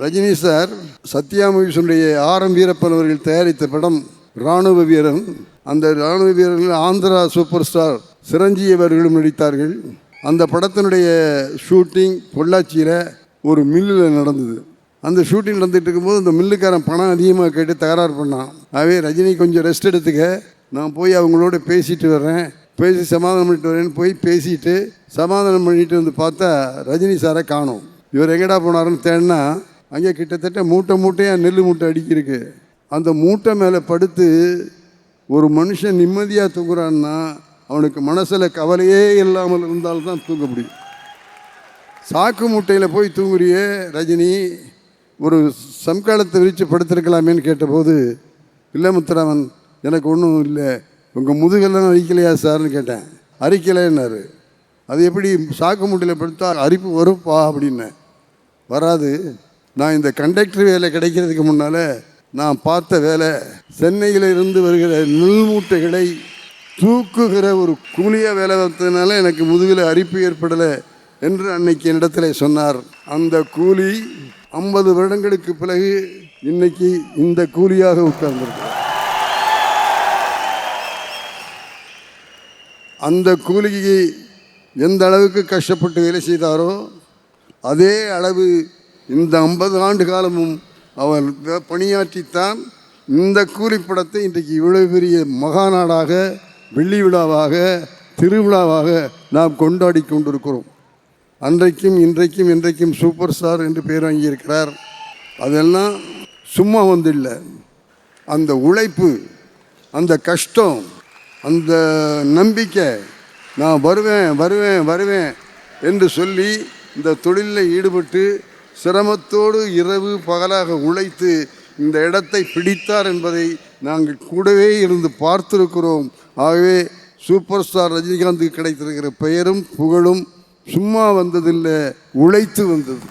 Rajini sir Sathya மூவிஸுடைய RM. Veerappan அவர்கள் தயாரித்த படம் இராணுவ வீரன். அந்த இராணுவ வீரர்கள் ஆந்திரா சூப்பர் ஸ்டார் சிரஞ்சீவி அவர்களும் நடித்தார்கள். அந்த படத்தினுடைய ஷூட்டிங் பொள்ளாச்சியில் ஒரு மில்லில் நடந்தது. அந்த ஷூட்டிங் நடந்துகிட்டு இருக்கும்போது அந்த மில்லுக்காரன் பணம் அதிகமாக கேட்டு தகராறு பண்ணான். ஆகவே ரஜினி கொஞ்சம் ரெஸ்ட் எடுத்துக்க, நான் போய் அவங்களோட பேசிட்டு வர்றேன், பேசி சமாதானம் பண்ணிட்டு வரேன்னு போய் பேசிட்டு சமாதானம் பண்ணிட்டு வந்து பார்த்தா ரஜினி சாரை காணோம். இவர் எங்கடா போனாருன்னு தேடினா அங்கே கிட்டத்தட்ட மூட்டையாக நெல் மூட்டை அடிக்கிருக்கு. அந்த மூட்டை மேலே படுத்து ஒரு மனுஷன் நிம்மதியாக தூங்குறான்னா அவனுக்கு மனசில் கவலையே இல்லாமல் இருந்தால்தான் தூங்க முடியும். சாக்கு மூட்டையில் போய் தூங்குறியே ரஜினி, ஒரு சம்காலத்தை விரித்து படுத்திருக்கலாமேன்னு கேட்டபோது, இல்லை முத்துராமன், எனக்கு ஒன்றும் இல்லை, உங்கள் முதுகெல்லாம் அரிக்கலையா சார்னு கேட்டேன். அரிக்கலைன்னாரு. அது எப்படி சாக்கு மூட்டையில் படுத்தா அரிப்பு வரும்ப்பா அப்படின்னேன். வராது, நான் இந்த கண்டக்டர் வேலை கிடைக்கிறதுக்கு முன்னால் நான் பார்த்த வேலை சென்னையில் இருந்து வருகிற நெல் மூட்டைகளை தூக்குகிற ஒரு கூலியாக வேலை பார்த்ததுனால எனக்கு முதுகில் அரிப்பு ஏற்படலை என்று அன்னைக்கு என்னிடத்தில் சொன்னார். அந்த கூலி 50 வருடங்களுக்கு பிறகு இன்னைக்கு இந்த கூலியாக உட்கார்ந்திருக்கிறார். அந்த கூலிக்கு எந்த அளவுக்கு கஷ்டப்பட்டு வேலை செய்தாரோ அதே அளவு இந்த 50 ஆண்டு காலமும் அவர் பணியாற்றித்தான் இந்த கூலிப்படத்தை இன்றைக்கு இவ்வளவு பெரிய மகாநாடாக, வெள்ளி விழாவாக, திருவிழாவாக நாம் கொண்டாடி கொண்டிருக்கிறோம். அன்றைக்கும் இன்றைக்கும் என்றைக்கும் சூப்பர் ஸ்டார் என்று பேர் வாங்கியிருக்கிறார். அதெல்லாம் சும்மா வந்தில்லை. அந்த உழைப்பு, அந்த கஷ்டம், அந்த நம்பிக்கை, நான் வருவேன் வருவேன் வருவேன் என்று சொல்லி இந்த தொழிலில் ஈடுபட்டு சிரமத்தோடு இரவு பகலாக உழைத்து இந்த இடத்தை பிடித்தார் என்பதை நாங்கள் கூடவே இருந்து பார்த்திருக்கிறோம். ஆகவே சூப்பர் ஸ்டார் ரஜினிகாந்துக்கு கிடைத்திருக்கிற பெயரும் புகழும் சும்மா வந்ததில்லை, உழைத்து வந்தது.